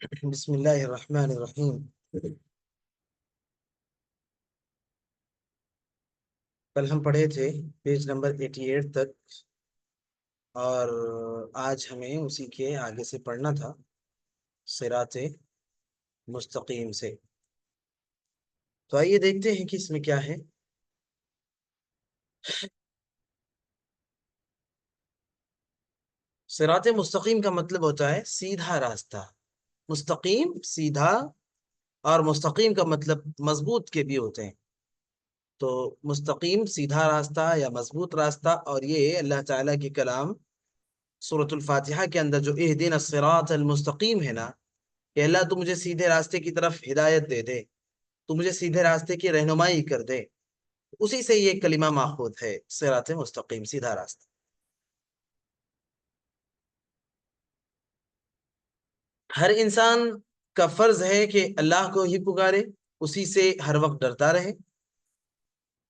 بسم اللہ الرحمن الرحیم۔ کل ہم پڑھے تھے پیج نمبر 88 تک، اور آج ہمیں اسی کے آگے سے پڑھنا تھا، صراط مستقیم سے۔ تو آئیے دیکھتے ہیں کہ اس میں کیا ہے۔ صراط مستقیم کا مطلب ہوتا ہے سیدھا راستہ، مستقیم سیدھا، اور مستقیم کا مطلب مضبوط کے بھی ہوتے ہیں۔ تو مستقیم سیدھا راستہ یا مضبوط راستہ، اور یہ اللہ تعالیٰ کی کلام سورۃ الفاتحہ کے اندر جو اہدنا الصراط المستقیم ہے نا، کہ اللہ تو مجھے سیدھے راستے کی طرف ہدایت دے دے، تو مجھے سیدھے راستے کی رہنمائی کر دے، اسی سے یہ کلمہ ماخوذ ہے، صراط مستقیم، سیدھا راستہ۔ ہر انسان کا فرض ہے کہ اللہ کو ہی پکارے، اسی سے ہر وقت ڈرتا رہے،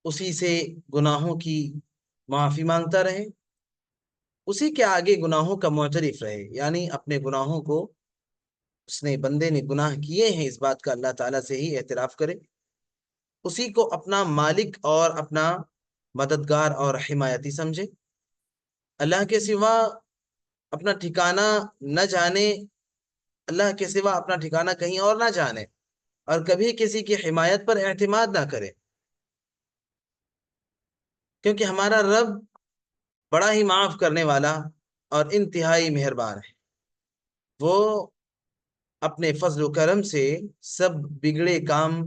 اسی سے گناہوں کی معافی مانگتا رہے، اسی کے آگے گناہوں کا معترف رہے، یعنی اپنے گناہوں کو، اس نے بندے نے گناہ کیے ہیں اس بات کا اللہ تعالیٰ سے ہی اعتراف کرے، اسی کو اپنا مالک اور اپنا مددگار اور حمایتی سمجھے، اللہ کے سوا اپنا ٹھکانہ نہ جانے، اللہ کے سوا اپنا ٹھکانہ کہیں اور نہ جانے، اور کبھی کسی کی حمایت پر اعتماد نہ کرے، کیونکہ ہمارا رب بڑا ہی معاف کرنے والا اور انتہائی مہربان ہے۔ وہ اپنے فضل و کرم سے سب بگڑے کام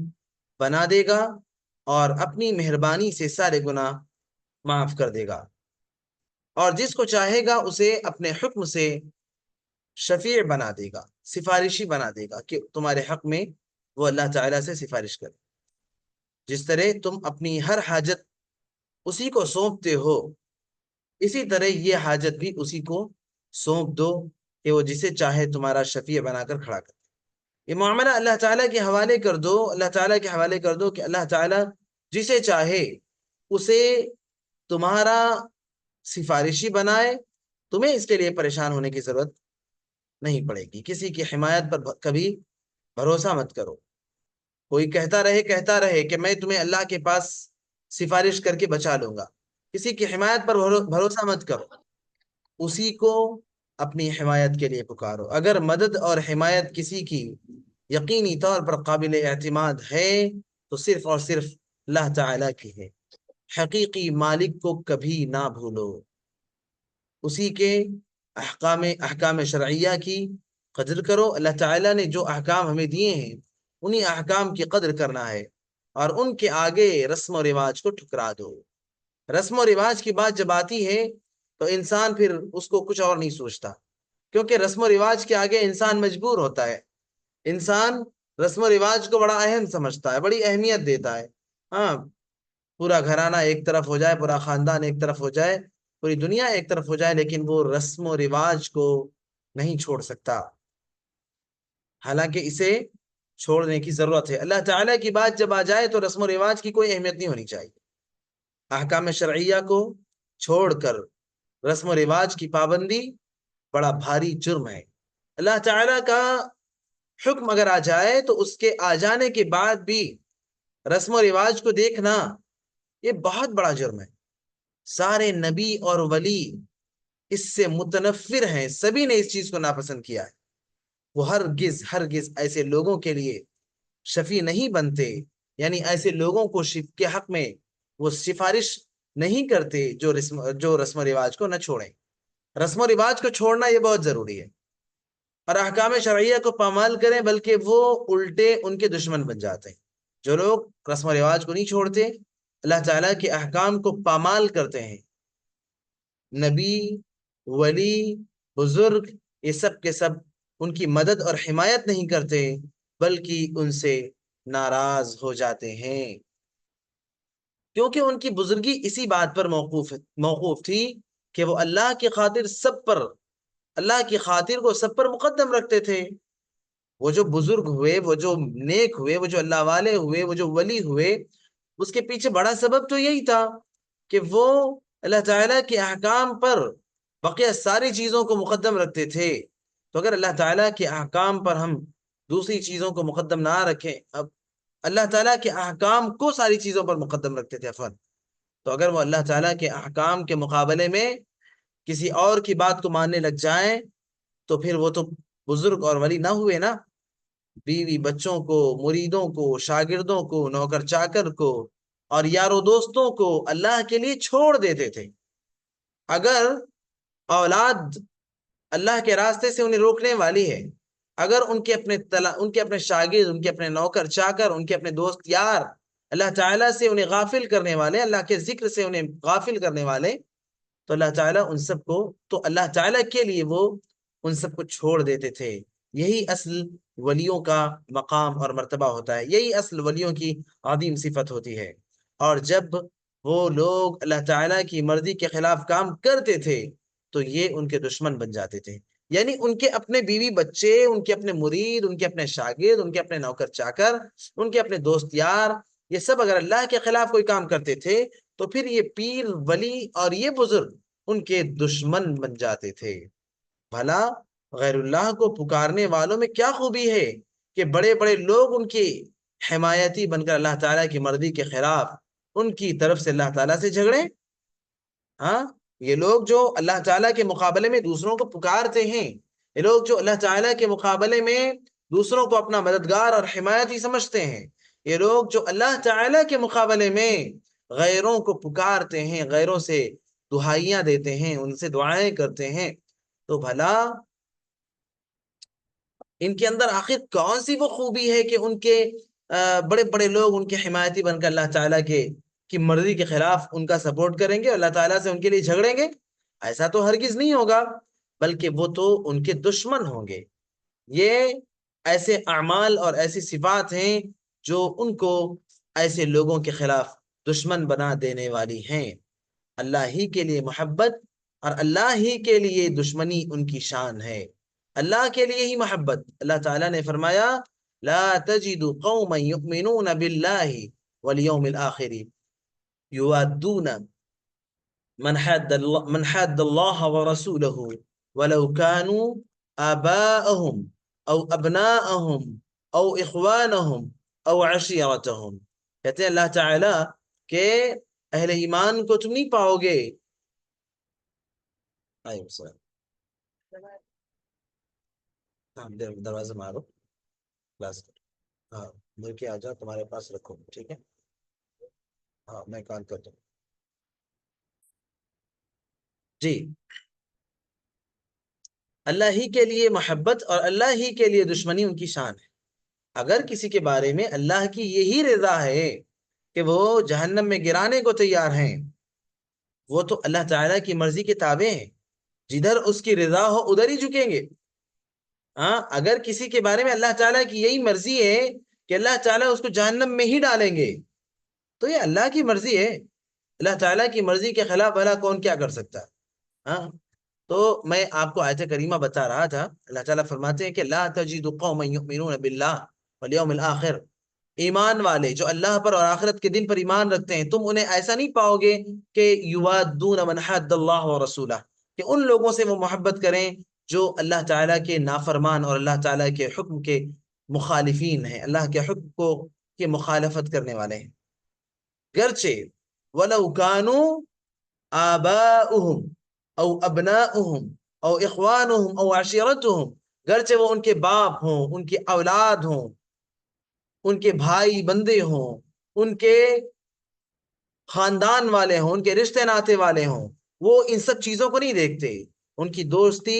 بنا دے گا، اور اپنی مہربانی سے سارے گناہ معاف کر دے گا، اور جس کو چاہے گا اسے اپنے حکم سے شفیع بنا دے گا، سفارشی بنا دے گا، کہ تمہارے حق میں وہ اللہ تعالیٰ سے سفارش کرے۔ جس طرح تم اپنی ہر حاجت اسی کو سونپتے ہو، اسی طرح یہ حاجت بھی اسی کو سونپ دو، کہ وہ جسے چاہے تمہارا شفیع بنا کر کھڑا کر۔ یہ معاملہ اللہ تعالیٰ کے حوالے کر دو، اللہ تعالیٰ کے حوالے کر دو، کہ اللہ تعالیٰ جسے چاہے اسے تمہارا سفارشی بنائے، تمہیں اس کے لیے پریشان ہونے کی ضرورت نہیں پڑے گی۔ کسی کی حمایت پر کبھی بھروسہ مت کرو۔ کوئی کہتا رہے کہ میں تمہیں اللہ کے پاس سفارش کر کے بچا لوں گا، کسی کی حمایت پر بھروسہ مت کرو، اسی کو اپنی حمایت کے لیے پکارو۔ اگر مدد اور حمایت کسی کی یقینی طور پر قابل اعتماد ہے تو صرف اور صرف اللہ تعالیٰ کی ہے۔ حقیقی مالک کو کبھی نہ بھولو، اسی کے احکام شرعیہ کی قدر کرو۔ اللہ تعالیٰ نے جو احکام ہمیں دیے ہیں انہی احکام کی قدر کرنا ہے، اور ان کے آگے رسم و رواج کو ٹھکرا دو۔ رسم و رواج کی بات جب آتی ہے تو انسان پھر اس کو کچھ اور نہیں سوچتا، کیونکہ رسم و رواج کے آگے انسان مجبور ہوتا ہے۔ انسان رسم و رواج کو بڑا اہم سمجھتا ہے، بڑی اہمیت دیتا ہے۔ ہاں، پورا گھرانہ ایک طرف ہو جائے، پورا خاندان ایک طرف ہو جائے، پوری دنیا ایک طرف ہو جائے، لیکن وہ رسم و رواج کو نہیں چھوڑ سکتا، حالانکہ اسے چھوڑنے کی ضرورت ہے۔ اللہ تعالیٰ کی بات جب آ جائے تو رسم و رواج کی کوئی اہمیت نہیں ہونی چاہیے۔ احکام شرعیہ کو چھوڑ کر رسم و رواج کی پابندی بڑا بھاری جرم ہے۔ اللہ تعالیٰ کا حکم اگر آ جائے تو اس کے آ جانے کے بعد بھی رسم و رواج کو دیکھنا یہ بہت بڑا جرم ہے۔ سارے نبی اور ولی اس سے متنفر ہیں، سبھی نے اس چیز کو ناپسند کیا ہے۔ وہ ہرگز ایسے لوگوں کے لیے شفیع نہیں بنتے، یعنی ایسے لوگوں کو کے حق میں وہ سفارش نہیں کرتے جو رسم و رواج کو نہ چھوڑیں۔ رسم و رواج کو چھوڑنا یہ بہت ضروری ہے، اور احکام شرعیہ کو پامال کریں، بلکہ وہ الٹے ان کے دشمن بن جاتے ہیں۔ جو لوگ رسم و رواج کو نہیں چھوڑتے، اللہ تعالیٰ کے احکام کو پامال کرتے ہیں، نبی، ولی، بزرگ، یہ سب کے سب ان کی مدد اور حمایت نہیں کرتے، بلکہ ان سے ناراض ہو جاتے ہیں، کیونکہ ان کی بزرگی اسی بات پر موقوف تھی کہ وہ اللہ کی خاطر اللہ کی خاطر کو سب پر مقدم رکھتے تھے۔ وہ جو بزرگ ہوئے، وہ جو نیک ہوئے، وہ جو اللہ والے ہوئے، وہ جو ولی ہوئے، اس کے پیچھے بڑا سبب تو یہی تھا کہ وہ اللہ تعالیٰ کے احکام پر بقیہ ساری چیزوں کو مقدم رکھتے تھے۔ تو اگر اللہ تعالیٰ کے احکام پر ہم دوسری چیزوں کو مقدم نہ رکھیں. اب اللہ تعالیٰ کے احکام کو ساری چیزوں پر مقدم رکھتے تھے افراد. تو اگر وہ اللہ تعالیٰ کے احکام کے مقابلے میں کسی اور کی بات کو ماننے لگ جائیں تو پھر وہ تو بزرگ اور ولی نہ ہوئے نا. بیوی بچوں کو، مریدوں کو، شاگردوں کو، نوکر چاکر کو اور یاروں دوستوں کو اللہ کے لیے چھوڑ دیتے تھے. اگر اولاد اللہ کے راستے سے انہیں روکنے والی ہے، اگر ان کے اپنے شاگرد، ان کے اپنے نوکر چاکر، ان کے اپنے دوست یار اللہ تعالیٰ سے انہیں غافل کرنے والے، اللہ کے ذکر سے انہیں غافل کرنے والے، تو اللہ تعالیٰ ان سب کو، تو اللہ تعالیٰ کے لیے وہ ان سب کو چھوڑ دیتے تھے. یہی اصل ولیوں کا مقام اور مرتبہ ہوتا ہے، یہی اصل ولیوں کی عظیم صفت ہوتی ہے. اور جب وہ لوگ اللہ تعالیٰ کی مرضی کے خلاف کام کرتے تھے تو یہ ان کے دشمن بن جاتے تھے. یعنی ان کے اپنے بیوی بچے، ان کے اپنے مرید، ان کے اپنے شاگرد، ان کے اپنے نوکر چاکر، ان کے اپنے دوست یار، یہ سب اگر اللہ کے خلاف کوئی کام کرتے تھے تو پھر یہ پیر، ولی اور یہ بزرگ ان کے دشمن بن جاتے تھے. بھلا غیر اللہ کو پکارنے والوں میں کیا خوبی ہے کہ بڑے بڑے لوگ ان کی حمایتی بن کر اللہ تعالیٰ کی مرضی کے خلاف ان کی طرف سے اللہ تعالیٰ سے جھگڑے؟ ہاں، یہ لوگ جو اللہ تعالیٰ کے مقابلے میں دوسروں کو پکارتے ہیں، یہ لوگ جو اللہ تعالیٰ کے مقابلے میں دوسروں کو اپنا مددگار اور حمایتی سمجھتے ہیں، یہ لوگ جو اللہ تعالیٰ کے مقابلے میں غیروں کو پکارتے ہیں، غیروں سے دعائیاں دیتے ہیں، ان سے دعائیں کرتے ہیں، تو بھلا ان کے اندر آخر کون سی وہ خوبی ہے کہ ان کے بڑے بڑے لوگ ان کے حمایتی بن کر اللہ تعالیٰ کی مرضی کے خلاف ان کا سپورٹ کریں گے، اللہ تعالیٰ سے ان کے لیے جھگڑیں گے؟ ایسا تو ہرگز نہیں ہوگا، بلکہ وہ تو ان کے دشمن ہوں گے. یہ ایسے اعمال اور ایسی صفات ہیں جو ان کو ایسے لوگوں کے خلاف دشمن بنا دینے والی ہیں. اللہ ہی کے لیے محبت اور اللہ ہی کے لیے دشمنی ان کی شان ہے. اللہ کے لیے ہی محبت. اللہ تعالیٰ نے فرمایا لا تجد قوما يؤمنون بالله واليوم الآخر يوادون من حاد الله ورسوله ولو كانوا آباءهم أو أبناءهم أو إخوانهم أو عشيرتهم. کہتے ہیں اللہ تعالیٰ کہ اہل ایمان کو تم نہیں پاؤ گے. دروازے مارو، کلاس ہاں مل کے آ جاؤ، تمہارے پاس رکھو، ٹھیک ہے؟ ہاں میں کال کرتا ہوں. جی، اللہ ہی کے لیے محبت اور اللہ ہی کے لیے دشمنی ان کی شان ہے. اگر کسی کے بارے میں اللہ کی یہی رضا ہے کہ وہ جہنم میں گرانے کو تیار ہیں، وہ تو اللہ تعالیٰ کی مرضی کے تابع ہیں، جدھر اس کی رضا ہو ادھر ہی جھکیں گے. ہاں، اگر کسی کے بارے میں اللہ تعالیٰ کی یہی مرضی ہے کہ اللہ تعالیٰ اس کو جہنم میں ہی ڈالیں گے تو یہ اللہ کی مرضی ہے. اللہ تعالیٰ کی مرضی کے خلاف بھلا کون کیا کر سکتا ہے؟ ہاں، تو میں آپ کو آیت کریمہ بتا رہا تھا. اللہ تعالیٰ فرماتے ہیں کہ لا تجد قوما یؤمنون باللہ والیوم الآخر، ایمان والے جو اللہ پر اور آخرت کے دن پر ایمان رکھتے ہیں، تم انہیں ایسا نہیں پاؤ گے کہ یوادون من حد اللہ ورسولہ، کہ ان لوگوں سے وہ محبت کریں جو اللہ تعالیٰ کے نافرمان اور اللہ تعالیٰ کے حکم کے مخالفین ہیں، اللہ کے حکم کو کی مخالفت کرنے والے ہیں. گرچہ وَلَوْ كَانُوا آبَاؤُهُمْ او ابناؤہم او اخوانہم او عشیرتہم، گرچہ وہ ان کے باپ ہوں، ان کی اولاد ہوں، ان کے بھائی بندے ہوں، ان کے خاندان والے ہوں، ان کے رشتے ناتے والے ہوں، وہ ان سب چیزوں کو نہیں دیکھتے. ان کی دوستی،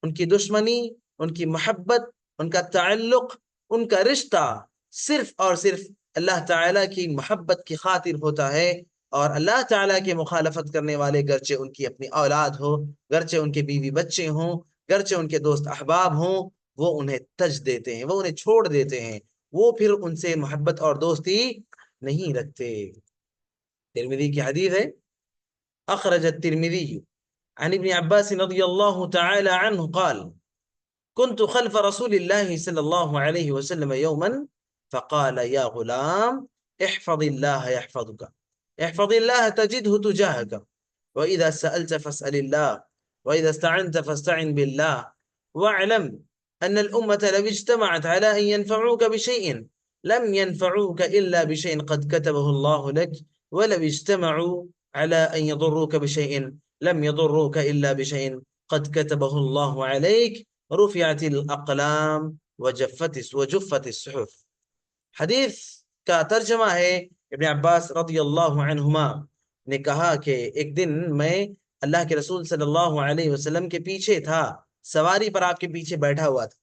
ان کی دشمنی، ان کی محبت، ان کا تعلق، ان کا رشتہ صرف اور صرف اللہ تعالیٰ کی محبت کی خاطر ہوتا ہے. اور اللہ تعالیٰ کے مخالفت کرنے والے گرچہ ان کی اپنی اولاد ہو، گرچہ ان کے بیوی بچے ہوں، گرچہ ان کے دوست احباب ہوں، وہ انہیں تج دیتے ہیں، وہ انہیں چھوڑ دیتے ہیں، وہ پھر ان سے محبت اور دوستی نہیں رکھتے. ترمذی کی حدیث ہے، اخرج الترمذی عن ابن عباس رضی اللہ تعالی عنہ قال كنت خلف رسول الله صلى الله عليه وسلم يوما فقال يا غلام احفظ الله يحفظك، احفظ الله تجده تجاهك، وإذا سألت فاسأل الله، وإذا استعنت فاستعن بالله، واعلم أن الأمة لو اجتمعت على أن ينفعوك بشيء لم ينفعوك إلا بشيء قد كتبه الله لك ولو اجتمعوا على أن يضروك بشيء لم يضروك إلا بشيء قد كتبه الله عليك رفعت الأقلام وجفت الصحف. حدیث کا ترجمہ ہے، ابن عباس رضی اللہ عنہما نے کہا کہ ایک دن میں اللہ کے رسول صلی اللہ علیہ وسلم کے پیچھے تھا، سواری پر آپ کے پیچھے بیٹھا ہوا تھا.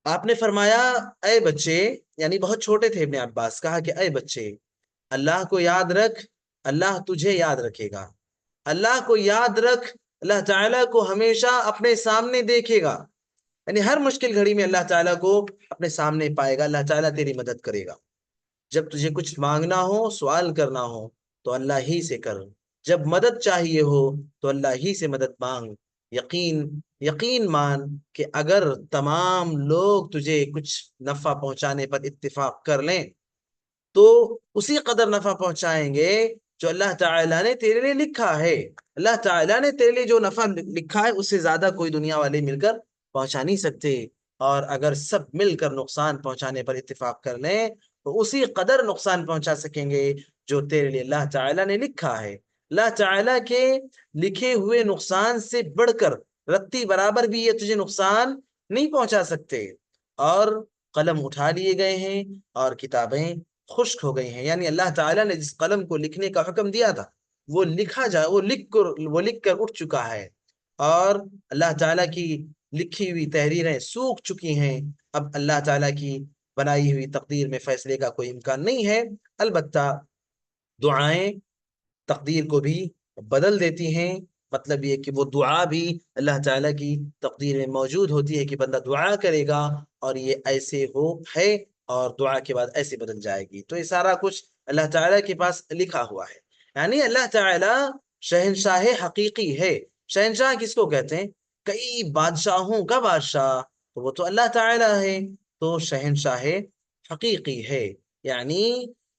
آپ نے فرمایا اے بچے، یعنی بہت چھوٹے تھے ابن عباس، کہا کہ اے بچے اللہ کو یاد رکھ، اللہ تجھے یاد رکھے گا. اللہ کو یاد رکھ، اللہ تعالیٰ کو ہمیشہ اپنے سامنے دیکھے گا، یعنی ہر مشکل گھڑی میں اللہ تعالیٰ کو اپنے سامنے پائے گا، اللہ تعالیٰ تیری مدد کرے گا. جب تجھے کچھ مانگنا ہو، سوال کرنا ہو تو اللہ ہی سے کر، جب مدد چاہیے ہو تو اللہ ہی سے مدد مانگ. یقین مان کہ اگر تمام لوگ تجھے کچھ نفع پہنچانے پر اتفاق کر لیں تو اسی قدر نفع پہنچائیں گے جو اللہ تعالیٰ نے تیرے لیے لکھا ہے. اللہ تعالیٰ نے تیرے لیے جو نفع لکھا ہے اس سے زیادہ کوئی دنیا والے مل کر پہنچا نہیں سکتے، اور اگر سب مل کر نقصان پہنچانے پر اتفاق کر لیں تو اسی قدر نقصان پہنچا سکیں گے جو تیرے لیے اللہ تعالیٰ نے لکھا ہے. اللہ تعالیٰ کے لکھے ہوئے نقصان سے بڑھ کر رتی برابر بھی یہ تجھے نقصان نہیں پہنچا سکتے. اور قلم اٹھا لیے گئے ہیں اور کتابیں خشک ہو گئی ہیں، یعنی اللہ تعالیٰ نے جس قلم کو لکھنے کا حکم دیا تھا وہ لکھ کر اٹھ چکا ہے، اور اللہ تعالیٰ کی لکھی ہوئی تحریریں سوکھ چکی ہیں. اب اللہ تعالیٰ کی بنائی ہوئی تقدیر میں فیصلے کا کوئی امکان نہیں ہے. البتہ دعائیں تقدیر کو بھی بدل دیتی ہیں، مطلب یہ کہ وہ دعا بھی اللہ تعالیٰ کی تقدیر میں موجود ہوتی ہے کہ بندہ دعا کرے گا اور یہ ایسے ہے اور دعا کے بعد ایسے بدل جائے گی. تو یہ سارا کچھ اللہ تعالیٰ کے پاس لکھا ہوا ہے. یعنی اللہ تعالیٰ شہنشاہ حقیقی ہے. شہنشاہ کس کو کہتے ہیں؟ کئی بادشاہوں کا بادشاہ، تو وہ تو اللہ تعالیٰ ہے. تو شہنشاہ حقیقی ہے، یعنی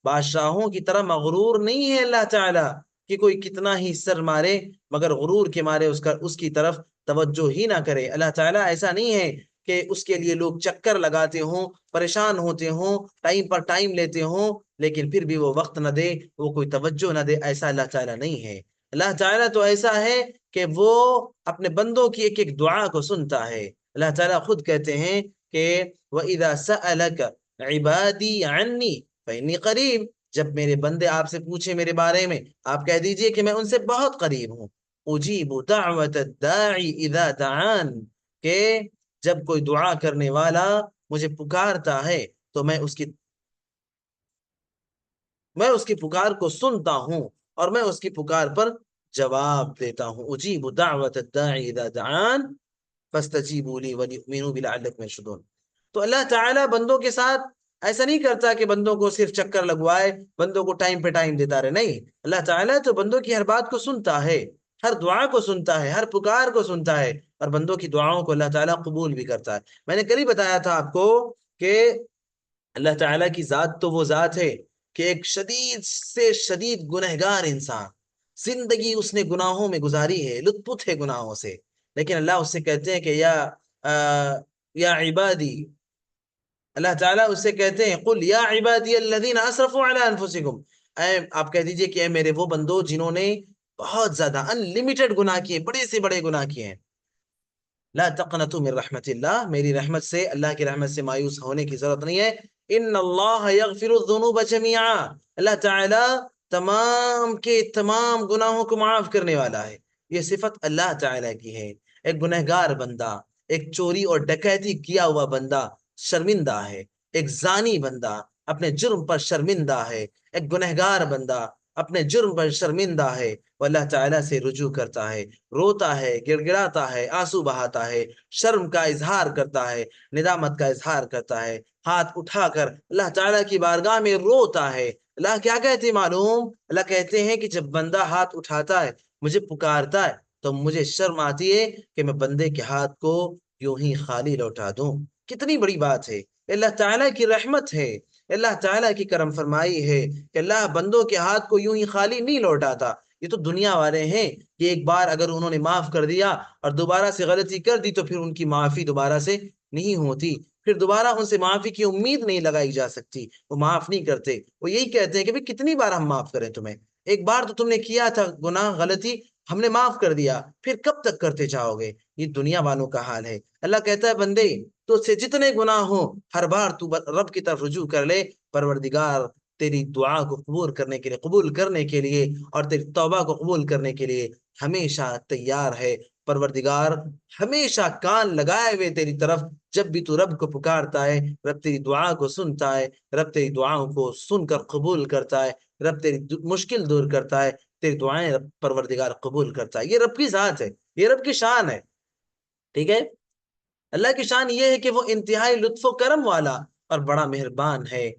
بادشاہوں کی طرح مغرور نہیں ہے اللہ تعالیٰ کہ کوئی کتنا ہی سر مارے مگر غرور کے مارے اس کی طرف توجہ ہی نہ کرے. اللہ تعالیٰ ایسا نہیں ہے کہ اس کے لیے لوگ چکر لگاتے ہوں، پریشان ہوتے ہوں، ٹائم پر ٹائم لیتے ہوں لیکن پھر بھی وہ وقت نہ دے، وہ کوئی توجہ نہ دے. ایسا اللہ تعالیٰ نہیں ہے. اللہ تعالیٰ تو ایسا ہے کہ وہ اپنے بندوں کی ایک ایک دعا کو سنتا ہے. اللہ تعالیٰ خود کہتے ہیں کہ وَإِذَا سَأَلَكَ عِبَادِي عَنِّي فَإِنِّي قَرِيبٌ، جب میرے بندے آپ سے پوچھے میرے بارے میں آپ کہہ دیجئے کہ میں ان سے بہت قریب ہوں. اجیب دعوت الداعی اذا دعان، کہ جب کوئی دعا کرنے والا مجھے پکارتا ہے تو میں اس کی پکار کو سنتا ہوں اور میں اس کی پکار پر جواب دیتا ہوں. اجیب دعوت الداعی اذا دعان فاستجیبوا لی وليؤمنوا بی لعلکم ترشدون. تو اللہ تعالیٰ بندوں کے ساتھ ایسا نہیں کرتا کہ بندوں کو صرف چکر لگوائے، بندوں کو ٹائم پہ ٹائم دیتا رہے. نہیں، اللہ تعالیٰ تو بندوں کی ہر بات کو سنتا ہے، ہر دعا کو سنتا ہے، ہر پکار کو سنتا ہے، اور بندوں کی دعاؤں کو اللہ تعالیٰ قبول بھی کرتا ہے. میں نے کل ہی بتایا تھا آپ کو کہ اللہ تعالیٰ کی ذات تو وہ ذات ہے کہ ایک شدید سے شدید گنہگار انسان، زندگی اس نے گناہوں میں گزاری ہے، لطف پت ہے گناہوں سے، لیکن اللہ اس سے کہتے ہیں کہ یا عبادی، اللہ تعالیٰ اس سے کہتے ہیں قل یا عبادی الذین اسرفوا علی انفسکم، آپ کہہ دیجئے کہ اے میرے وہ بندو جنہوں نے بہت زیادہ انلیمیٹڈ گناہ کیے، بڑے سے بڑے گناہ کیے ہیں. لا تقنطوا من رحمت اللہ، میری رحمت سے، اللہ کی رحمت سے مایوس ہونے کی ضرورت نہیں ہے. ان اللہ یغفر الذنوب جميعا، اللہ تعالیٰ تمام کے تمام گناہوں کو معاف کرنے والا ہے. یہ صفت اللہ تعالیٰ کی ہے. ایک گنہگار بندہ، ایک چوری اور ڈکیتی کیا ہوا بندہ شرمندہ ہے، ایک زانی بندہ اپنے جرم پر شرمندہ ہے، ایک گنہگار بندہ اپنے جرم پر شرمندہ ہے، وہ اللہ تعالیٰ سے رجوع کرتا ہے، روتا ہے، گڑ گڑاتا ہے، آنسو بہاتا ہے، شرم کا اظہار کرتا ہے، ندامت کا اظہار کرتا ہے، ہاتھ اٹھا کر اللہ تعالیٰ کی بارگاہ میں روتا ہے. اللہ کیا کہتے ہیں معلوم؟ اللہ کہتے ہیں کہ جب بندہ ہاتھ اٹھاتا ہے، مجھے پکارتا ہے، تو مجھے شرم آتی ہے کہ میں بندے کے ہاتھ کو یوں ہی خالی لوٹا دوں. کتنی بڑی بات ہے، اللہ تعالیٰ کی رحمت ہے، اللہ تعالیٰ کی کرم فرمائی ہے کہ اللہ بندوں کے ہاتھ کو یوں ہی خالی نہیں لوٹاتا. یہ تو دنیا والے ہیں کہ ایک بار اگر انہوں نے معاف کر دیا اور دوبارہ سے غلطی کر دی تو پھر ان کی معافی دوبارہ سے نہیں ہوتی، پھر دوبارہ ان سے معافی کی امید نہیں لگائی جا سکتی، وہ معاف نہیں کرتے۔ وہ یہی کہتے ہیں کہ بھئی کتنی بار ہم معاف کریں تمہیں، ایک بار تو تم نے کیا تھا گناہ غلطی، ہم نے معاف کر دیا، پھر کب تک کرتے جاؤ گے؟ یہ دنیا والوں کا حال ہے۔ اللہ کہتا ہے بندے تو سے جتنے گناہ ہوں ہر بار تو رب کی طرف رجوع کر لے، پروردگار تیری دعا کو قبول کرنے کے لیے اور تیری توبہ کو قبول کرنے کے لیے ہمیشہ تیار ہے۔ پروردگار ہمیشہ کان لگائے ہوئے تیری طرف، جب بھی تو رب کو پکارتا ہے رب تیری دعا کو سنتا ہے، رب تیری دعاؤں کو سن کر قبول کرتا ہے، رب تیری مشکل دور کرتا ہے، تیری دعائیں پروردگار قبول کرتا ہے۔ یہ رب کی ذات ہے، یہ رب کی شان ہے، ٹھیک ہے؟ اللہ کی شان یہ ہے کہ وہ انتہائی لطف و کرم والا اور بڑا مہربان ہے۔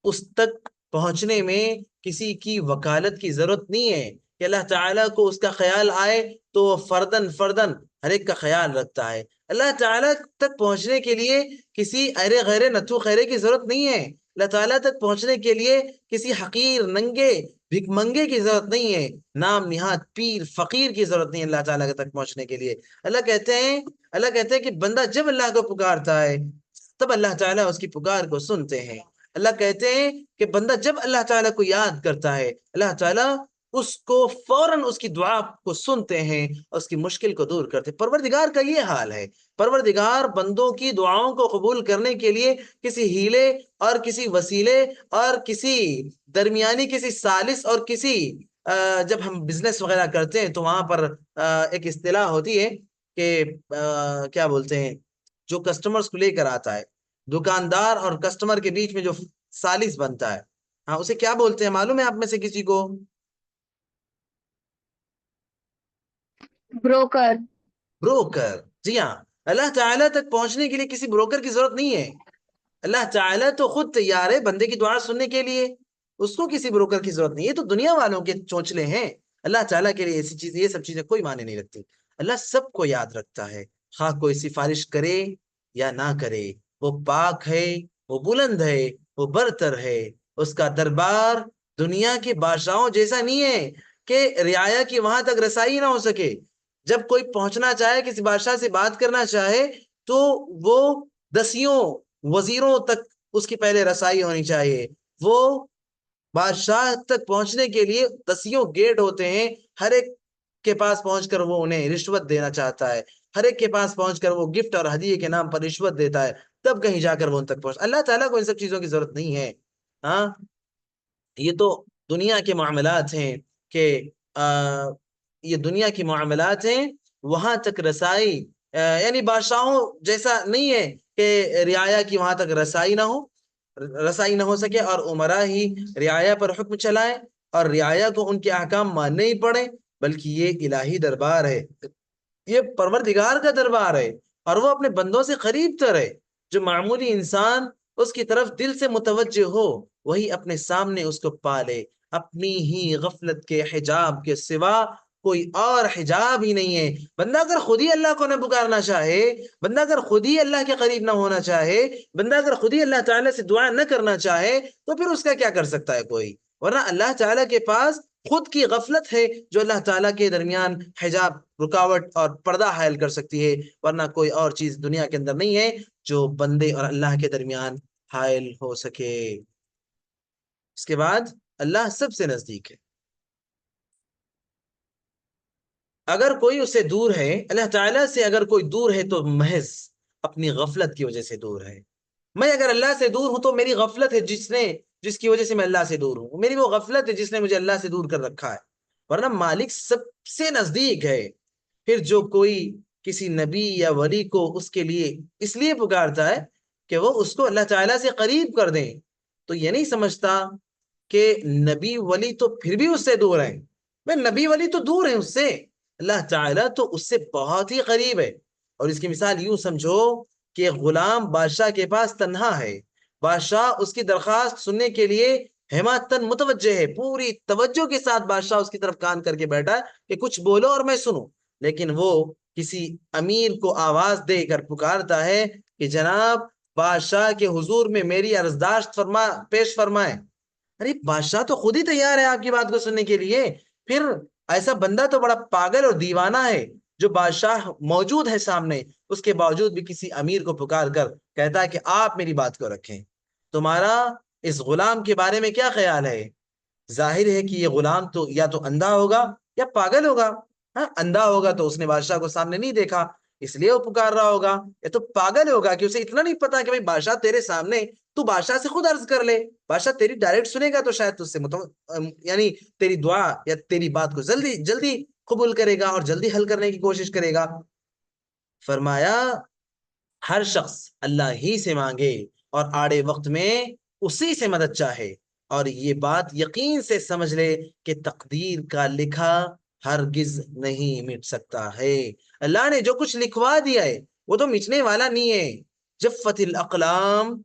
اس تک پہنچنے میں کسی کی وکالت کی ضرورت نہیں ہے کہ اللہ تعالیٰ کو اس کا خیال آئے تو وہ فردن ہر ایک کا خیال رکھتا ہے۔ اللہ تعالیٰ تک پہنچنے کے لیے کسی ارے غیرے نتھو خیرے کی ضرورت نہیں ہے۔ اللہ تعالیٰ تک پہنچنے کے لیے کسی حقیر ننگے بھک منگے کی ضرورت نہیں ہے، نام نہاد پیر فقیر کی ضرورت نہیں ہے اللہ تعالیٰ تک پہنچنے کے لیے۔ اللہ کہتے ہیں کہ بندہ جب اللہ کو پکارتا ہے تب اللہ تعالیٰ اس کی پکار کو سنتے ہیں۔ اللہ کہتے ہیں کہ بندہ جب اللہ تعالیٰ کو یاد کرتا ہے اللہ تعالیٰ اس کو فوراً اس کی دعا کو سنتے ہیں اور اس کی مشکل کو دور کرتے ہیں۔ پروردگار کا یہ حال ہے۔ پروردگار بندوں کی دعاؤں کو قبول کرنے کے لیے کسی ہیلے اور کسی وسیلے اور کسی درمیانی کسی ثالث اور کسی جب ہم بزنس وغیرہ کرتے ہیں تو وہاں پر ایک اصطلاح ہوتی ہے کہ کیا بولتے ہیں، جو کسٹمرز کو لے کر آتا ہے، دکاندار اور کسٹمر کے بیچ میں جو ثالث بنتا ہے، ہاں اسے کیا بولتے ہیں معلوم ہے آپ میں سے کسی کو؟ بروکر۔ بروکر، جی ہاں۔ اللہ تعالیٰ تک پہنچنے کے لیے کسی بروکر کی ضرورت نہیں ہے، اللہ تعالیٰ تو خود تیار ہے بندے کی دعا سننے کے لیے، اس کو کسی بروکر کی ضرورت نہیں ہے۔ یہ تو دنیا والوں کے چونچلے ہیں، اللہ تعالیٰ کے لیے ایسی چیز، یہ سب چیزیں کوئی معنی نہیں رکھتی۔ اللہ سب کو یاد رکھتا ہے، خواہ کوئی سفارش کرے یا نہ کرے، وہ پاک ہے، وہ بلند ہے، وہ برتر ہے، اس کا دربار دنیا کے بادشاہوں جیسا نہیں ہے کہ رعایا کی وہاں تک رسائی نہ ہو سکے۔ جب کوئی پہنچنا چاہے کسی بادشاہ سے بات کرنا چاہے تو وہ دسیوں وزیروں تک اس کی پہلے رسائی ہونی چاہیے۔ وہ بادشاہ تک پہنچنے کے لیے دسیوں گیٹ ہوتے ہیں، ہر ایک کے پاس پہنچ کر وہ انہیں رشوت دینا چاہتا ہے، ہر ایک کے پاس پہنچ کر وہ گفٹ اور ہدیے کے نام پر رشوت دیتا ہے، تب کہیں جا کر وہ ان تک پہنچ۔ اللہ تعالیٰ کو ان سب چیزوں کی ضرورت نہیں ہے۔ ہاں یہ تو دنیا کے معاملات ہیں کہ یہ دنیا کی معاملات ہیں، وہاں تک رسائی یعنی بادشاہوں جیسا نہیں ہے کہ رعایا کی وہاں تک رسائی نہ ہو سکے اور امراء ہی رعایا پر حکم چلائیں اور رعایا کو ان کے احکام ماننے ہی پڑے، بلکہ یہ الہی دربار ہے، یہ پروردگار کا دربار ہے اور وہ اپنے بندوں سے قریب تر ہے۔ جو معمولی انسان اس کی طرف دل سے متوجہ ہو وہی اپنے سامنے اس کو پالے، اپنی ہی غفلت کے حجاب کے سوا کوئی اور حجاب ہی نہیں ہے۔ بندہ اگر خود ہی اللہ کو نہ پکارنا چاہے، بندہ اگر خود ہی اللہ کے قریب نہ ہونا چاہے، بندہ اگر خود ہی اللہ تعالیٰ سے دعا نہ کرنا چاہے تو پھر اس کا کیا کر سکتا ہے کوئی؟ ورنہ اللہ تعالیٰ کے پاس خود کی غفلت ہے جو اللہ تعالیٰ کے درمیان حجاب، رکاوٹ اور پردہ حائل کر سکتی ہے، ورنہ کوئی اور چیز دنیا کے اندر نہیں ہے جو بندے اور اللہ کے درمیان حائل ہو سکے۔ اس کے بعد اللہ سب سے نزدیک ہے۔ اگر کوئی اس سے دور ہے، اللہ تعالیٰ سے اگر کوئی دور ہے تو محض اپنی غفلت کی وجہ سے دور ہے۔ میں اگر اللہ سے دور ہوں تو میری غفلت ہے جس کی وجہ سے میں اللہ سے دور ہوں، میری وہ غفلت ہے جس نے مجھے اللہ سے دور کر رکھا ہے، ورنہ مالک سب سے نزدیک ہے۔ پھر جو کوئی کسی نبی یا ولی کو اس کے لیے اس لیے پکارتا ہے کہ وہ اس کو اللہ تعالیٰ سے قریب کر دیں، تو یہ نہیں سمجھتا کہ نبی ولی تو پھر بھی اس سے دور ہیں۔ میں نبی ولی تو دور ہیں اس سے، اللہ تعالیٰ تو اس سے بہت ہی قریب ہے۔ اور اس کی مثال یوں سمجھو کہ غلام بادشاہ کے پاس تنہا ہے، بادشاہ اس کی درخواست سننے کے لیے حماتن متوجہ ہے، پوری توجہ کے ساتھ بادشاہ اس کی طرف کان کر کے بیٹھا کہ کچھ بولو اور میں سنوں، لیکن وہ کسی امیر کو آواز دے کر پکارتا ہے کہ جناب بادشاہ کے حضور میں میری عرضداشت پیش فرمائیں۔ ارے بادشاہ تو خود ہی تیار ہے آپ کی بات کو سننے کے لیے، پھر ایسا بندہ تو بڑا پاگل اور دیوانہ ہے جو بادشاہ موجود ہے سامنے، اس کے باوجود بھی کسی امیر کو پکار کر کہتا ہے کہ آپ میری بات کو رکھیں۔ تمہارا اس غلام کے بارے میں کیا خیال ہے؟ ظاہر ہے کہ یہ غلام تو یا تو اندھا ہوگا یا پاگل ہوگا۔ ہاں، اندھا ہوگا تو اس نے بادشاہ کو سامنے نہیں دیکھا، اس لیے وہ پکار رہا ہوگا، یا تو پاگل ہوگا کہ اسے اتنا نہیں پتا کہ بھائی بادشاہ تیرے سامنے، تو بادشاہ سے خود عرض کر لے، بادشاہ تیری ڈائریکٹ سنے گا تو شاید تجھ سے یعنی تیری دعا یا تیری بات کو جلدی جلدی قبول کرے گا اور جلدی حل کرنے کی کوشش کرے گا۔ فرمایا ہر شخص اللہ ہی سے مانگے اور آڑے وقت میں اسی سے مدد چاہے، اور یہ بات یقین سے سمجھ لے کہ تقدیر کا لکھا ہرگز نہیں مٹ سکتا ہے۔ اللہ نے جو کچھ لکھوا دیا ہے وہ تو مٹنے والا نہیں ہے۔ جفت الاقلام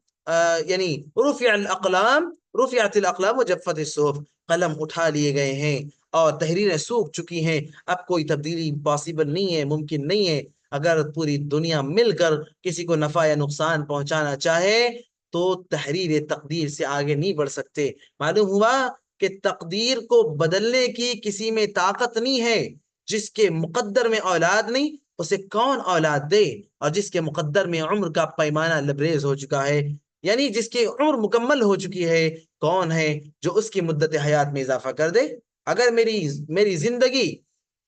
یعنی رفعت الاقلام و جفت الصحف، قلم اٹھا لیے گئے ہیں اور تحریریں سوکھ چکی ہیں، اب کوئی تبدیلی پاسبل نہیں ہے، ممکن نہیں ہے۔ اگر پوری دنیا مل کر کسی کو نفع یا نقصان پہنچانا چاہے تو تحریر تقدیر سے آگے نہیں بڑھ سکتے۔ معلوم ہوا کہ تقدیر کو بدلنے کی کسی میں طاقت نہیں ہے۔ جس کے مقدر میں اولاد نہیں اسے کون اولاد دے، اور جس کے مقدر میں عمر کا پیمانہ لبریز ہو چکا ہے، یعنی جس کی عمر مکمل ہو چکی ہے، کون ہے جو اس کی مدت حیات میں اضافہ کر دے؟ اگر میری زندگی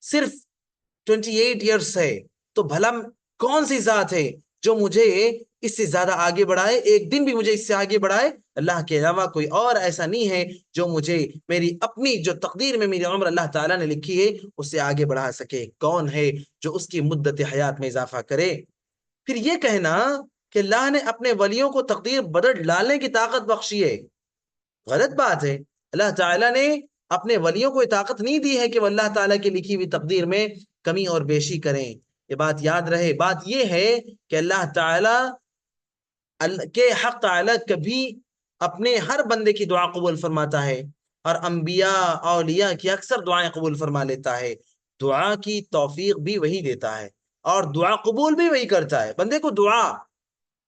صرف 28 ایئرس ہے تو بھلا کون سی ذات ہے جو مجھے اس سے زیادہ آگے بڑھائے، ایک دن بھی مجھے اس سے آگے بڑھائے؟ اللہ کے علاوہ کوئی اور ایسا نہیں ہے جو مجھے میری اپنی جو تقدیر میں میری عمر اللہ تعالیٰ نے لکھی ہے اس سے آگے بڑھا سکے۔ کون ہے جو اس کی مدت حیات میں اضافہ کرے؟ پھر یہ کہنا کہ اللہ نے اپنے ولیوں کو تقدیر بدل ڈالنے کی طاقت بخشی ہے، غلط بات ہے۔ اللہ تعالیٰ نے اپنے ولیوں کو یہ طاقت نہیں دی ہے کہ وہ اللہ تعالیٰ کی لکھی ہوئی تقدیر میں کمی اور بیشی کریں۔ یہ بات یاد رہے۔ بات یہ ہے کہ اللہ تعالیٰ کے حق تعالیٰ کبھی اپنے ہر بندے کی دعا قبول فرماتا ہے، اور انبیاء اولیاء کی اکثر دعائیں قبول فرما لیتا ہے۔ دعا کی توفیق بھی وہی دیتا ہے اور دعا قبول بھی وہی کرتا ہے۔ بندے کو دعا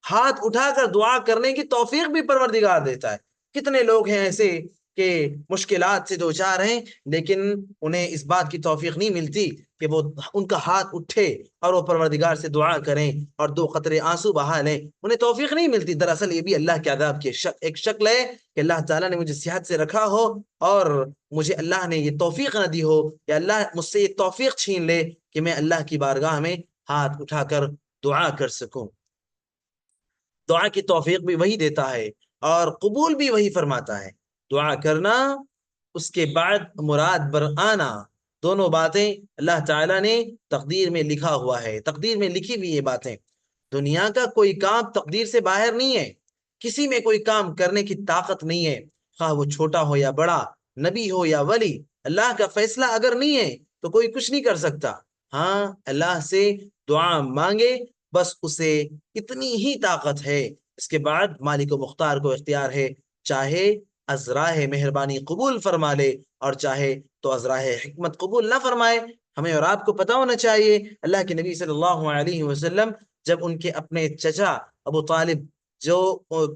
ہاتھ اٹھا کر دعا کرنے کی توفیق بھی پروردگار دیتا ہے۔ کتنے لوگ ہیں ایسے کہ مشکلات سے دوچار ہیں لیکن انہیں اس بات کی توفیق نہیں ملتی کہ وہ ان کا ہاتھ اٹھے اور وہ پروردگار سے دعا کریں اور 2 قطرے آنسو بہا لیں، انہیں توفیق نہیں ملتی۔ دراصل یہ بھی اللہ کے عذاب کی ایک شکل ہے کہ اللہ تعالیٰ نے مجھے صحت سے رکھا ہو اور مجھے اللہ نے یہ توفیق نہ دی ہو، یا اللہ مجھ سے یہ توفیق چھین لے کہ میں اللہ کی بارگاہ میں ہاتھ اٹھا کر دعا کر سکوں۔ دعا کی توفیق بھی وہی دیتا ہے اور قبول بھی وہی فرماتا ہے۔ دعا کرنا، اس کے بعد مراد بر آنا، دونوں باتیں اللہ تعالیٰ نے تقدیر میں لکھا ہوا ہے، تقدیر میں لکھی ہوئی یہ باتیں۔ دنیا کا کوئی کام تقدیر سے باہر نہیں ہے، کسی میں کوئی کام کرنے کی طاقت نہیں ہے، خواہ وہ چھوٹا ہو یا بڑا، نبی ہو یا ولی۔ اللہ کا فیصلہ اگر نہیں ہے تو کوئی کچھ نہیں کر سکتا۔ ہاں، اللہ سے دعا مانگے، بس اسے اتنی ہی طاقت ہے۔ اس کے بعد مالک و مختار کو اختیار ہے، چاہے از راہ مہربانی قبول فرما لے اور چاہے تو از راہ حکمت قبول نہ فرمائے۔ ہمیں اور آپ کو پتہ ہونا چاہیے اللہ کے نبی صلی اللہ علیہ وسلم جب ان کے اپنے چچا ابو طالب جو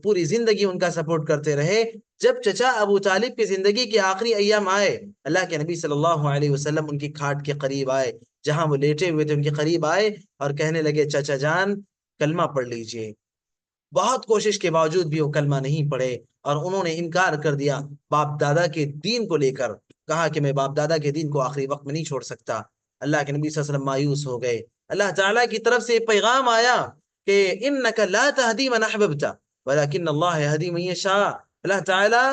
پوری زندگی ان کا سپورٹ کرتے رہے، جب چچا ابو طالب کی زندگی کے آخری ایام آئے، اللہ کے نبی صلی اللہ علیہ وسلم ان کی کھاٹ کے قریب آئے، جہاں وہ لیٹے ہوئے تھے ان کے قریب آئے اور کہنے لگے چچا جان کلمہ پڑھ لیجئے۔ بہت کوشش کے باوجود بھی وہ کلمہ نہیں پڑھے اور انہوں نے انکار کر دیا باپ دادا کے دین کو لے کر، کہا کہ میں باپ دادا کے دین کو آخری وقت میں نہیں چھوڑ سکتا۔ اللہ کے نبی صلی اللہ علیہ وسلم مایوس ہو گئے۔ اللہ تعالیٰ کی طرف سے پیغام آیا کہ انک لا تہدی من احببت ولکن اللہ یہدی من یشاء۔ اللہ تعالیٰ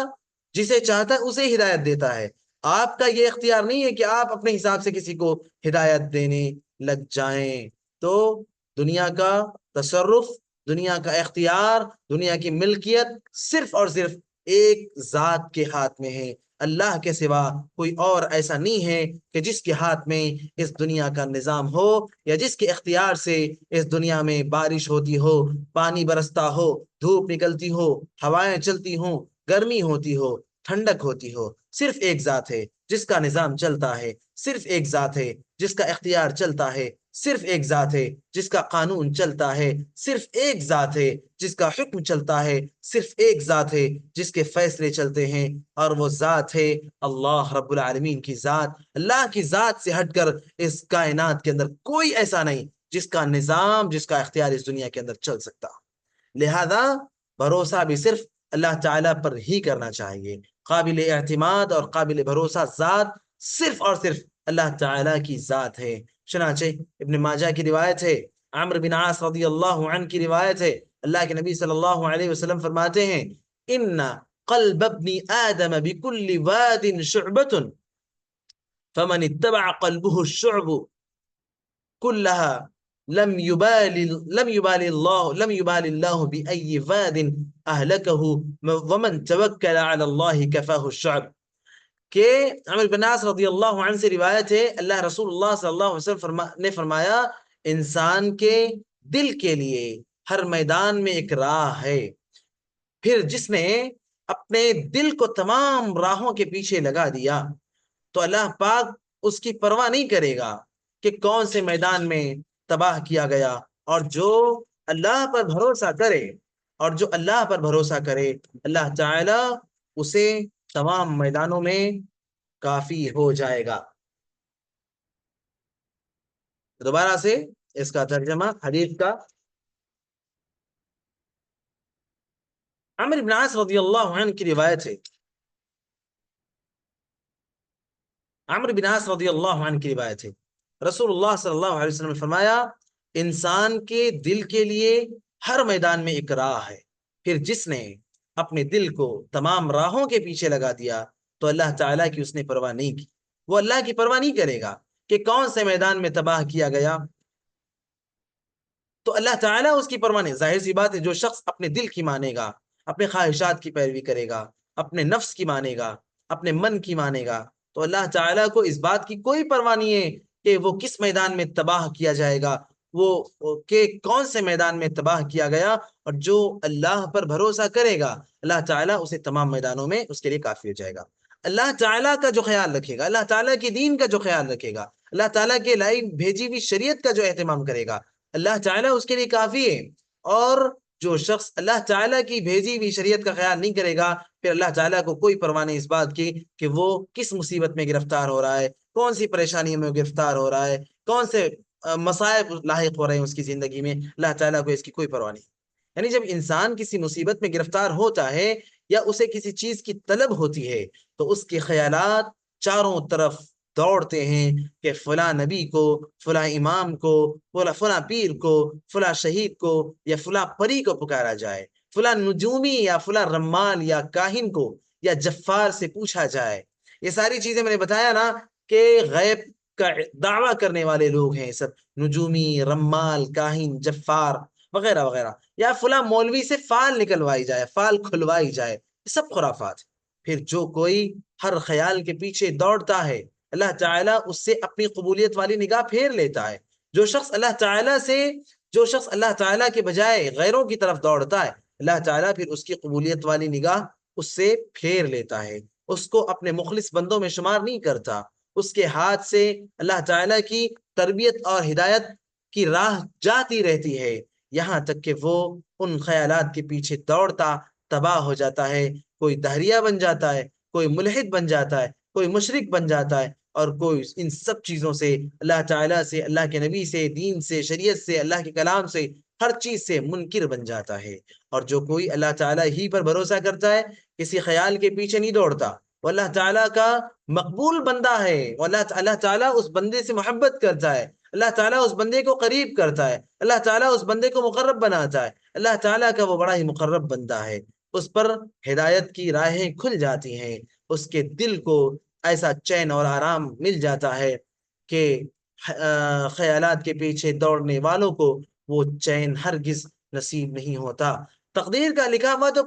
جسے چاہتا ہے اسے ہدایت دیتا ہے، آپ کا یہ اختیار نہیں ہے کہ آپ اپنے حساب سے کسی کو ہدایت دینے لگ جائیں۔ تو دنیا کا تصرف، دنیا کا اختیار، دنیا کی ملکیت صرف اور صرف ایک ذات کے ہاتھ میں ہے۔ اللہ کے سوا کوئی اور ایسا نہیں ہے کہ جس کے ہاتھ میں اس دنیا کا نظام ہو یا جس کے اختیار سے اس دنیا میں بارش ہوتی ہو، پانی برستا ہو، دھوپ نکلتی ہو، ہوائیں چلتی ہوں، گرمی ہوتی ہو، ٹھنڈک ہوتی ہو۔ صرف ایک ذات ہے جس کا نظام چلتا ہے، صرف ایک ذات ہے جس کا اختیار چلتا ہے، صرف ایک ذات ہے جس کا قانون چلتا ہے، صرف ایک ذات ہے جس کا حکم چلتا ہے، صرف ایک ذات ہے جس کے فیصلے چلتے ہیں، اور وہ ذات ہے اللہ رب العالمین کی ذات۔ اللہ کی ذات سے ہٹ کر اس کائنات کے اندر کوئی ایسا نہیں جس کا نظام، جس کا اختیار اس دنیا کے اندر چل سکتا۔ لہذا بھروسہ بھی صرف اللہ تعالیٰ پر ہی کرنا چاہیے۔ قابل اعتماد اور قابل بھروسہ ذات صرف اور صرف اللہ تعالیٰ کی ذات ہے۔ چنانچہ ابن ماجہ کی روایت ہے، عمرو بن عاص رضی اللہ عنہ کی روایت ہے، اللہ کے نبی صلی اللہ علیہ وسلم فرماتے ہیں، ان قلب ابن آدم بكل واد شعبة فمن اتبع قلبه الشعب كلها لم يبال الله بأي واد أهلكه ومن توكل على الله كفاه الشعب۔ کہ عمر بن عاص رضی اللہ عنہ سے روایت ہے، اللہ رسول اللہ صلی اللہ علیہ وسلم نے فرمایا، انسان کے دل کے لیے ہر میدان میں ایک راہ ہے، پھر جس نے اپنے دل کو تمام راہوں کے پیچھے لگا دیا تو اللہ پاک اس کی پرواہ نہیں کرے گا کہ کون سے میدان میں تباہ کیا گیا، اور جو اللہ پر بھروسہ کرے، اور جو اللہ پر بھروسہ کرے، اللہ تعالی اسے تمام میدانوں میں کافی ہو جائے گا۔ دوبارہ سے اس کا ترجمہ حدیث کا، عمرو بن عاص رضی اللہ عنہ کی روایت ہے، عمرو بن عاص رضی اللہ عنہ کی روایت ہے، رسول اللہ صلی اللہ علیہ وسلم نے فرمایا، انسان کے دل کے لیے ہر میدان میں ایک راہ ہے، پھر جس نے اپنے دل کو تمام راہوں کے پیچھے لگا دیا تو اللہ تعالیٰ کی اس نے پرواہ نہیں کی، وہ اللہ کی پرواہ نہیں کرے گا کہ کون سے میدان میں تباہ کیا گیا، تو اللہ تعالیٰ اس کی پرواہ نہیں۔ ظاہر سی بات ہے، جو شخص اپنے دل کی مانے گا، اپنے خواہشات کی پیروی کرے گا، اپنے نفس کی مانے گا، اپنے من کی مانے گا، تو اللہ تعالیٰ کو اس بات کی کوئی پرواہ نہیں ہے کہ وہ کس میدان میں تباہ کیا جائے گا، وہ کہ کون سے میدان میں تباہ کیا گیا، اور جو اللہ پر بھروسہ کرے گا اللہ تعالیٰ اسے تمام میدانوں میں اس کے لیے کافی ہو جائے گا۔ اللہ تعالیٰ کا جو خیال رکھے گا، اللہ تعالیٰ کے دین کا جو خیال رکھے گا، اللہ تعالیٰ کے لائی بھیجی ہوئی شریعت کا جو اہتمام کرے گا، اللہ تعالیٰ اس کے لیے کافی ہے۔ اور جو شخص اللہ تعالیٰ کی بھیجی ہوئی شریعت کا خیال نہیں کرے گا، پھر اللہ تعالیٰ کو کوئی پرواہ نہیں اس بات کی کہ وہ کس مصیبت میں گرفتار ہو رہا ہے، کون سی پریشانی میں گرفتار ہو رہا ہے، کون سے مصائب لاحق ہو رہے ہیں اس کی زندگی میں، اللہ تعالیٰ کو اس کی کوئی پرواہ نہیں۔ یعنی جب انسان کسی مصیبت میں گرفتار ہوتا ہے یا اسے کسی چیز کی طلب ہوتی ہے تو اس کے خیالات چاروں طرف دوڑتے ہیں کہ فلاں نبی کو، فلاں امام کو، فلاں پیر کو، فلاں شہید کو یا فلاں پری کو پکارا جائے، فلاں نجومی یا فلاں رمال یا کاہن کو یا جفار سے پوچھا جائے۔ یہ ساری چیزیں میں نے بتایا نا کہ غیب کا دعویٰ کرنے والے لوگ ہیں سب، نجومی، رمال، کاہن، جفار وغیرہ وغیرہ، یا فلاں مولوی سے فال نکلوائی جائے، فال کھلوائی جائے، یہ سب خرافات۔ پھر جو کوئی ہر خیال کے پیچھے دوڑتا ہے اللہ تعالیٰ اس سے اپنی قبولیت والی نگاہ پھیر لیتا ہے۔ جو شخص اللہ تعالیٰ کے بجائے غیروں کی طرف دوڑتا ہے اللہ تعالیٰ پھر اس کی قبولیت والی نگاہ اس سے پھیر لیتا ہے، اس کو اپنے مخلص بندوں میں شمار نہیں کرتا، اس کے ہاتھ سے اللہ تعالیٰ کی تربیت اور ہدایت کی راہ جاتی رہتی ہے، یہاں تک کہ وہ ان خیالات کے پیچھے دوڑتا تباہ ہو جاتا ہے، کوئی دہریہ بن جاتا ہے، کوئی ملحد بن جاتا ہے، کوئی مشرک بن جاتا ہے، اور کوئی ان سب چیزوں سے، اللہ تعالیٰ سے، اللہ کے نبی سے، دین سے، شریعت سے، اللہ کے کلام سے، ہر چیز سے منکر بن جاتا ہے۔ اور جو کوئی اللہ تعالیٰ ہی پر بھروسہ کرتا ہے، کسی خیال کے پیچھے نہیں دوڑتا، وہ اللہ تعالیٰ کا مقبول بندہ ہے، اللہ تعالیٰ اس بندے سے محبت کرتا ہے، اللہ تعالیٰ اس بندے کو قریب کرتا ہے، اللہ تعالیٰ اس بندے کو مقرب بناتا ہے، اللہ تعالیٰ کا وہ بڑا ہی مقرب بندہ ہے، اس پر ہدایت کی راہیں کھل جاتی ہیں، اس کے دل کو ایسا چین اور آرام مل جاتا ہے کہ خیالات کے پیچھے دوڑنے والوں کو وہ چین ہرگز نصیب نہیں ہوتا۔ تقدیر کا لکھا ہوا تو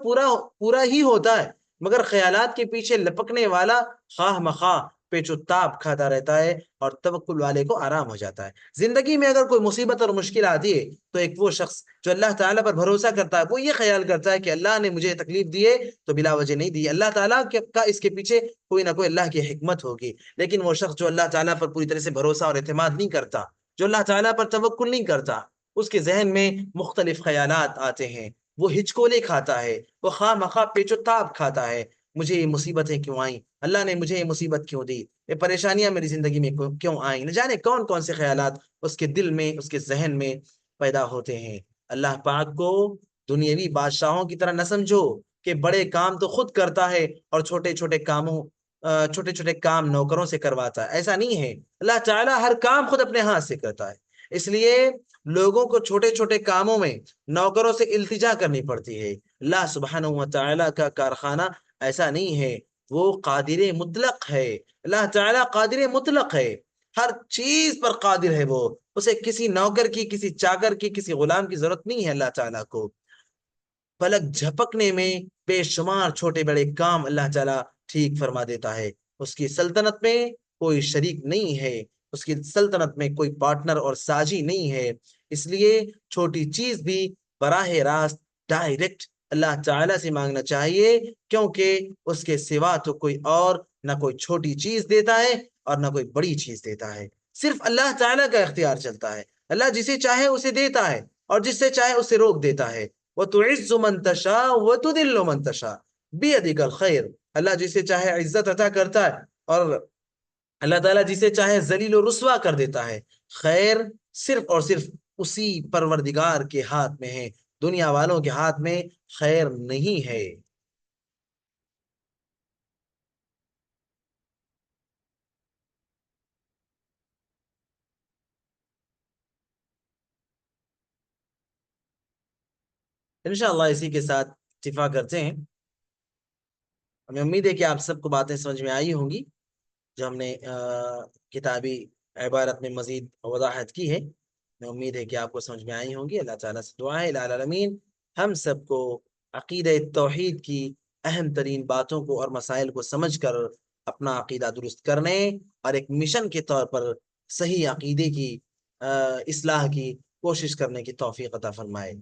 پورا ہی ہوتا ہے، مگر خیالات کے پیچھے لپکنے والا خواہ مخواہ پیچ و تاب کھاتا رہتا ہے، اور توکل والے کو آرام ہو جاتا ہے۔ زندگی میں اگر کوئی مصیبت اور مشکل آتی ہے تو ایک وہ شخص جو اللہ تعالیٰ پر بھروسہ کرتا ہے وہ یہ خیال کرتا ہے کہ اللہ نے مجھے تکلیف دی ہے تو بلا وجہ نہیں دی، اللہ تعالیٰ کا اس کے پیچھے کوئی نہ کوئی اللہ کی حکمت ہوگی۔ لیکن وہ شخص جو اللہ تعالیٰ پر پوری طرح سے بھروسہ اور اعتماد نہیں کرتا، جو اللہ تعالیٰ پر توکل نہیں کرتا، اس کے ذہن میں مختلف خیالات آتے ہیں، وہ ہچکولے کھاتا ہے، وہ خواہ مخواہ پیچ و تاب کھاتا ہے، مجھے یہ مصیبتیں کیوں آئیں، اللہ نے مجھے یہ مصیبت کیوں دی، یہ پریشانیاں میری زندگی میں کیوں آئیں، نہ جانے کون کون سے خیالات اس کے دل میں، اس کے ذہن میں پیدا ہوتے ہیں۔ اللہ پاک کو دنیاوی بادشاہوں کی طرح نہ سمجھو کہ بڑے کام تو خود کرتا ہے اور چھوٹے چھوٹے کام نوکروں سے کرواتا ہے، ایسا نہیں ہے۔ اللہ تعالیٰ ہر کام خود اپنے ہاتھ سے کرتا ہے، اس لیے لوگوں کو چھوٹے چھوٹے کاموں میں نوکروں سے التجا کرنی پڑتی ہے۔ اللہ سبحانہ و تعالیٰ کا کارخانہ ایسا نہیں ہے، وہ قادر مطلق ہے۔ اللہ تعالیٰ قادر مطلق ہے، ہر چیز پر قادر ہے، وہ اسے کسی نوکر کی، کسی چاکر کی، کسی غلام کی ضرورت نہیں ہے۔ اللہ تعالیٰ کو پلک جھپکنے میں بے شمار چھوٹے بڑے کام اللہ تعالیٰ ٹھیک فرما دیتا ہے۔ اس کی سلطنت میں کوئی شریک نہیں ہے، اس کی سلطنت میں کوئی پارٹنر اور ساجی نہیں ہے، اس لیے چھوٹی چیز بھی براہ راست ڈائریکٹ اللہ تعالیٰ سے مانگنا چاہیے، کیونکہ اس کے سوا تو کوئی اور نہ کوئی چھوٹی چیز دیتا ہے اور نہ کوئی بڑی چیز دیتا ہے، صرف اللہ تعالیٰ کا اختیار چلتا ہے۔ اللہ جسے چاہے اسے دیتا ہے اور جس سے چاہے اسے روک دیتا ہے۔ وَتُعِزُّ مَن تَشَاءُ وَتُذِلُّ مَن تَشَاءُ بِيَدِكَ الْخَيْرُ، اللہ جسے چاہے عزت عطا کرتا ہے اور اللہ تعالیٰ جسے چاہے ذلیل و رسوا کر دیتا ہے۔ خیر صرف اور صرف اسی پروردگار کے ہاتھ میں ہے، دنیا والوں کے ہاتھ میں خیر نہیں ہے۔ انشاءاللہ اسی کے ساتھ اتفاق کرتے ہیں۔ ہمیں امید ہے کہ آپ سب کو باتیں سمجھ میں آئی ہوں گی جو ہم نے کتابی عبارت میں مزید وضاحت کی ہے۔ میں امید ہے کہ آپ کو سمجھ میں آئی ہوں گی۔ اللہ تعالیٰ سے دعا ہے الہ العالمین ہم سب کو عقیدہ توحید کی اہم ترین باتوں کو اور مسائل کو سمجھ کر اپنا عقیدہ درست کرنے اور ایک مشن کے طور پر صحیح عقیدے کی اصلاح کی کوشش کرنے کی توفیق عطا فرمائے۔